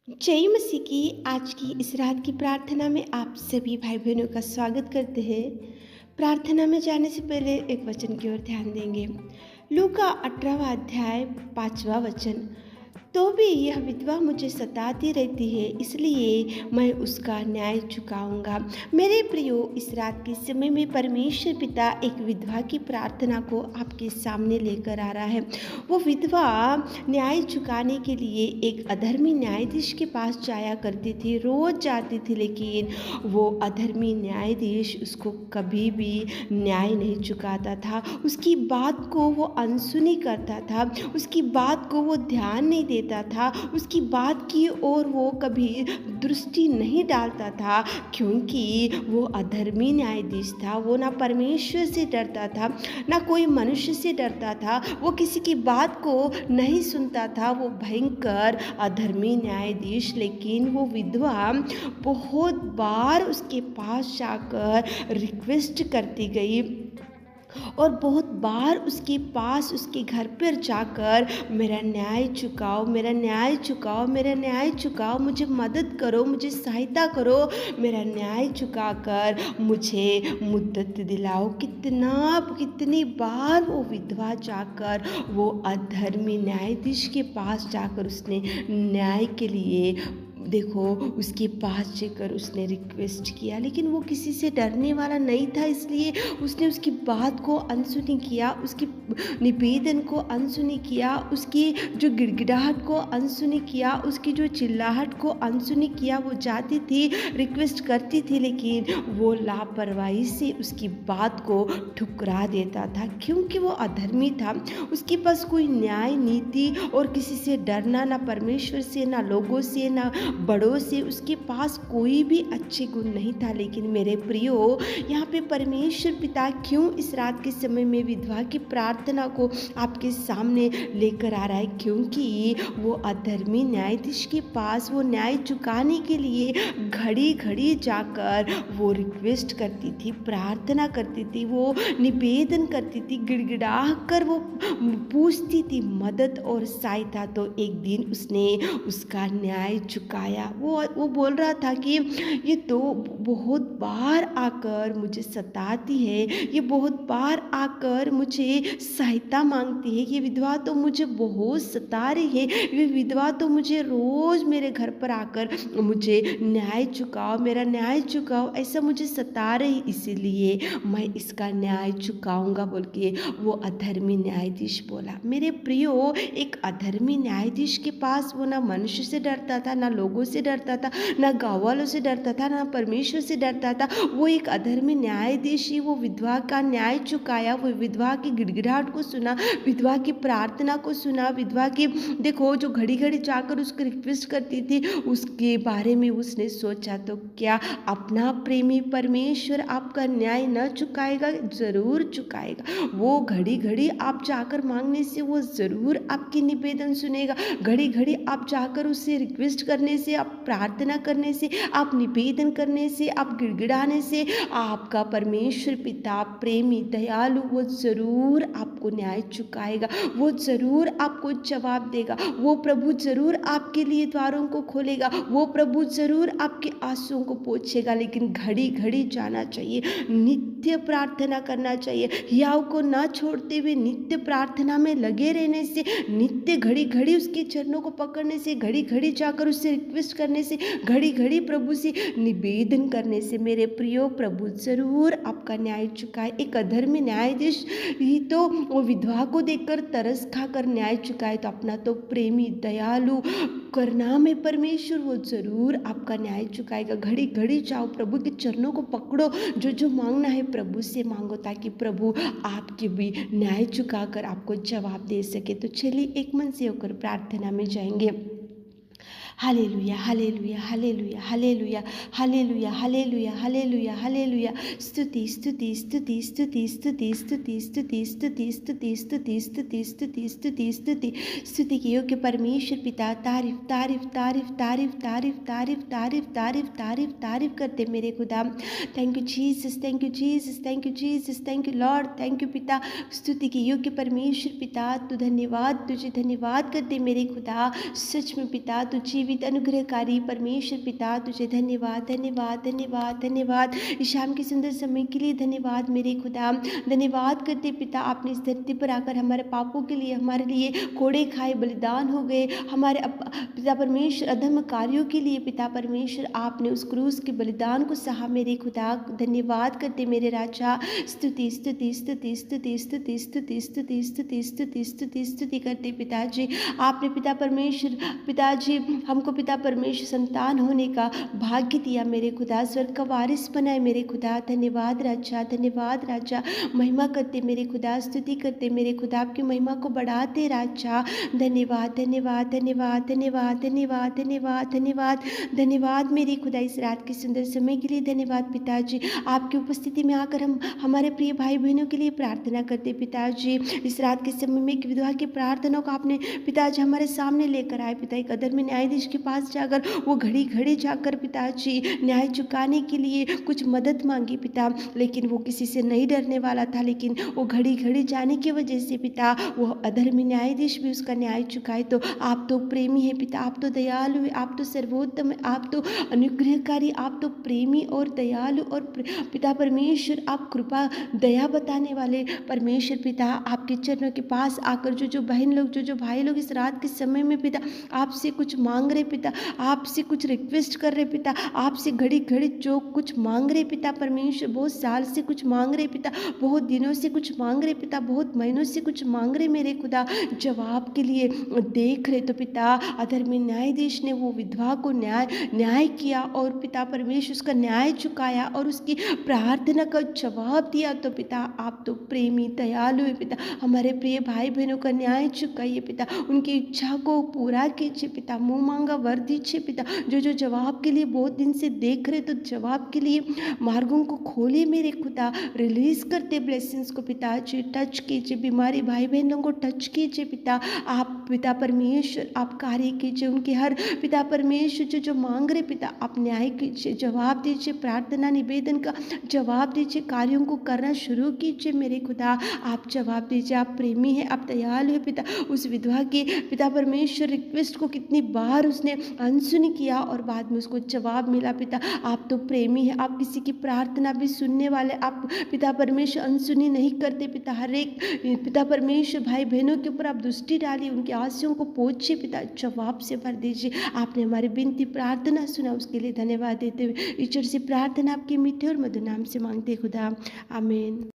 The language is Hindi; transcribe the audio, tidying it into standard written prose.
जय मसीह की आज की इस रात की प्रार्थना में आप सभी भाई बहनों का स्वागत करते हैं। प्रार्थना में जाने से पहले एक वचन की ओर ध्यान देंगे। लूका 18वां अध्याय 5वां वचन। तो भी यह विधवा मुझे सताती रहती है, इसलिए मैं उसका न्याय चुकाऊंगा। मेरे प्रियो, इस रात के समय में परमेश्वर पिता एक विधवा की प्रार्थना को आपके सामने लेकर आ रहा है। वो विधवा न्याय चुकाने के लिए एक अधर्मी न्यायाधीश के पास जाया करती थी, रोज जाती थी, लेकिन वो अधर्मी न्यायाधीश उसको कभी भी न्याय नहीं चुकाता था। उसकी बात को वो अनसुनी करता था, उसकी बात को वो ध्यान नहीं देता था, उसकी बात की ओर वो कभी दृष्टि नहीं डालता था, क्योंकि वो अधर्मी न्यायाधीश था। वो ना परमेश्वर से डरता था, ना कोई मनुष्य से डरता था, वो किसी की बात को नहीं सुनता था। वो भयंकर अधर्मी न्यायाधीश। लेकिन वो विधवा बहुत बार उसके पास जाकर रिक्वेस्ट करती गई और बहुत बार उसके पास, उसके घर पर जाकर मेरा न्याय चुकाओ, मेरा न्याय चुकाओ, मेरा न्याय चुकाओ, मुझे मदद करो, मुझे सहायता करो, मेरा न्याय चुकाकर मुझे मुद्दत दिलाओ। कितनी बार वो विधवा जाकर वो अधर्मी न्यायाधीश के पास जाकर उसने न्याय के लिए देखो उसके पास जाकर उसने रिक्वेस्ट किया, लेकिन वो किसी से डरने वाला नहीं था, इसलिए उसने उसकी बात को अनसुनी किया, उसकी निवेदन को अनसुनी किया, उसकी जो गिड़गिड़ाहट को अनसुनी किया, उसकी जो चिल्लाहट को अनसुनी किया। वो जाती थी, रिक्वेस्ट करती थी, लेकिन वो लापरवाही से उसकी बात को ठुकरा देता था, क्योंकि वो अधर्मी था। उसके पास कोई न्याय नीति और किसी से डरना, ना परमेश्वर से, ना लोगों से, ना बड़ों से, उसके पास कोई भी अच्छे गुण नहीं था। लेकिन मेरे प्रियो, यहाँ पे परमेश्वर पिता क्यों इस रात के समय में विधवा की प्रार्थना को आपके सामने लेकर आ रहा है? क्योंकि वो अधर्मी न्यायाधीश के पास वो न्याय चुकाने के लिए घड़ी घड़ी जाकर वो रिक्वेस्ट करती थी, प्रार्थना करती थी, वो निवेदन करती थी, गिड़गिड़ा कर वो पूछती थी मदद और सहायता। तो एक दिन उसने उसका न्याय चुकाया। वो बोल रहा था कि ये तो बहुत बार आकर मुझे सताती है, ये बहुत बार आकर मुझे सहायता मांगती है, ये विधवा तो मुझे बहुत सता रही है, ये विधवा तो मुझे रोज मेरे घर पर आकर मुझे न्याय चुकाओ, मेरा न्याय चुकाओ, ऐसा मुझे सता रही, इसीलिए मैं इसका न्याय चुकाऊंगा बोल के वो अधर्मी न्यायाधीश बोला। मेरे प्रियो, एक अधर्मी न्यायाधीश के पास वो ना मनुष्य से डरता था, ना लोगों से डरता था, ना गाँव वालों से डरता था, ना परमेश्वर से डरता था। वो एक अधर्मी न्यायाधीश ही वो विधवा का न्याय चुकाया, वो विधवा की गिड़गिड़ाहट को सुना, विधवा की प्रार्थना को सुना, विधवा की देखो जो घड़ी घड़ी जाकर उसको रिक्वेस्ट करती थी, उसके बारे में उसने सोचा, तो क्या अपना प्रेमी परमेश्वर आपका न्याय न चुकाएगा? जरूर चुकाएगा। वो घड़ी घड़ी आप जाकर मांगने से वो जरूर आपकी निवेदन सुनेगा। घड़ी घड़ी आप जाकर उससे रिक्वेस्ट करने से, आप प्रार्थना करने से, आप निवेदन करने से, आप गिड़गिड़ाने से आपका परमेश्वर पिता प्रेमी दयालु वो जरूर आपको न्याय चुकाएगा, वो जरूर आपको जवाब देगा, वो प्रभु जरूर आपके लिए द्वारों को खोलेगा, वो प्रभु जरूर आपके आंसुओं को पोंछेगा। लेकिन घड़ी घड़ी जाना चाहिए, नित्य प्रार्थना करना चाहिए, हियाव को ना छोड़ते हुए नित्य प्रार्थना में लगे रहने से, नित्य घड़ी घड़ी उसके चरणों को पकड़ने से, घड़ी घड़ी जाकर उससे रिक्वेस्ट करने से, घड़ी घड़ी प्रभु से निवेदन करने से मेरे प्रियो प्रभु जरूर आपका न्याय चुकाए। एक अधर्मी न्यायाधीश ही तो वो विधवा को देखकर तरस खाकर न्याय चुकाए, तो अपना तो प्रेमी दयालु करना में परमेश्वर वो जरूर आपका न्याय चुकाएगा। घड़ी घड़ी जाओ, प्रभु के चरणों को पकड़ो, जो जो मांगना है प्रभु से मांगो, ताकि प्रभु आपके भी न्याय चुकाकर आपको जवाब दे सके। तो चलिए एक मन से होकर प्रार्थना में जाएंगे। Hallelujah, hallelujah, hallelujah, hallelujah, hallelujah, hallelujah, hallelujah, hallelujah. स्तुति स्तुति स्तुति स्तुति स्तुति स्तुति स्तुति स्तुति स्तुति स्तुति स्तुति स्तुति स्तुति स्तुति स्तुति के योग्य परमेश्वर पिता, तारीफ तारीफ तारीफ तारीफ तारीफ तारीफ तारीफ तारीफ तारीफ तारीफ करते मेरे खुदा। Thank you Jesus, thank you Jesus, thank you Jesus, thank you Lord, thank you पिता। स्तुति के योग्य परमेश्वर पिता, तू धन्यवाद, तुझे धन्यवाद करते मेरे खुदा। सच में पिता, तू जीवित जीवित अनुग्रहकारी परमेश्वर पिता, तुझे धन्यवाद धन्यवाद धन्यवाद धन्यवाद। इस शाम के सुंदर समय के लिए धन्यवाद मेरे खुदा। धन्यवाद करते पिता, आपने इस धरती पर आकर हमारे पापों के लिए, हमारे लिए कोड़े खाए, बलिदान हो गए। हमारे पिता परमेश्वर अधम कार्यों के लिए पिता परमेश्वर आपने उस क्रूस के बलिदान को सहा मेरे खुदा। धन्यवाद करते मेरे राजा। स्तुति स्तुति स्तुति स्तुति स्तुति स्तुति स्तुति स्तुति स्तुति स्तुति स्तुति करते पिताजी। आपने पिता परमेश्वर पिताजी हमको पिता परमेश्वर संतान होने का भाग्य दिया मेरे खुदा, स्वर्ग का वारिस बनाए मेरे खुदा। धन्यवाद राजा, धन्यवाद राजा। महिमा करते मेरे खुदा, स्तुति करते मेरे खुदा, आपकी महिमा को बढ़ाते राजा। धन्यवाद धन्यवाद धन्यवाद धन्यवाद धन्यवाद धन्यवाद धन्यवाद धन्यवाद मेरे खुदा। इस रात के सुंदर समय के लिए धन्यवाद पिताजी। आपकी उपस्थिति में आकर हम हमारे प्रिय भाई बहनों के लिए प्रार्थना करते पिताजी। इस रात के समय में एक विधवा की प्रार्थना को आपने पिताजी हमारे सामने लेकर आए पिता। एक अधर्मी न्यायाधीश के पास जाकर वो घड़ी घड़ी जाकर पिताजी न्याय चुकाने के लिए कुछ मदद मांगी पिता, लेकिन वो किसी से नहीं डरने वाला था। लेकिन वो घड़ी घड़ी जाने की वजह से पिता वो अधर्मी न्यायाधीश भी उसका न्याय चुकाए। तो आप तो प्रेमी है पिता, आप तो दयालु है, आप तो सर्वोत्तम है, आप तो अनुग्रहकारी, आप तो प्रेमी और दयालु और पिता परमेश्वर आप कृपा दया बताने वाले परमेश्वर पिता। आपके चरणों के पास आकर जो बहन लोग, जो भाई लोग इस रात के समय में पिता आपसे कुछ मांग रहे पिता, आपसे कुछ रिक्वेस्ट कर रहे पिता, आपसे घड़ी घड़ी जो कुछ मांग रहे पिता परमेश्वर, बहुत साल से कुछ मांग रहे पिता, बहुत दिनों से कुछ मांग रहे पिता, बहुत महीनों से कुछ मांग रहे मेरे खुदा, जवाब के लिए देख रहे। तो पिता अधर्मी न्यायाधीश ने वो विधवा को न्याय किया और पिता परमेश्वर उसका न्याय चुकाया और उसकी प्रार्थना का जवाब दिया। तो पिता आप तो प्रेमी दयालु है पिता, हमारे प्रिय भाई बहनों का न्याय चुकाइए पिता, उनकी इच्छा को पूरा कीजिए पिता, मुँह मांगा वर दीजिए पिता। जो जवाब के लिए बहुत दिन से देख रहे, तो जवाब के लिए मार्गों को खोले मेरे खुदा, रिलीज करते ब्लेसिंग्स को पिताजी। टच कीजिए बीमारी भाई बहनों को, टच कीजिए पिता। आप पिता परमेश्वर आप कार्य कीजिए, उनके हर पिता परमेश्वर जो मांग रहे पिता आप न्याय कीजिए, जवाब दीजिए, प्रार्थना निवेदन का जवाब दीजिए, कार्यों को करना शुरू कीजिए मेरे खुदा। आप जवाब दीजिए, आप प्रेमी है, आप दयालु है पिता। उस विधवा की पिता परमेश्वर रिक्वेस्ट को कितनी बार उसने अनसुनी किया और बाद में उसको जवाब मिला पिता। आप तो प्रेमी है, आप किसी की प्रार्थना भी सुनने वाले, आप पिता परमेश्वर अनसुनी नहीं करते पिता। हर एक पिता परमेश्वर भाई बहनों के ऊपर आप दृष्टि डालिए, उनकी आंसुओं को पोंछिए पिता, जवाब से भर दीजिए। आपने हमारी विनती प्रार्थना सुना, उसके लिए धन्यवाद देते हुए ईश्वर से प्रार्थना आपके मीठे और मधुर नाम से मांगते खुदा, आमीन।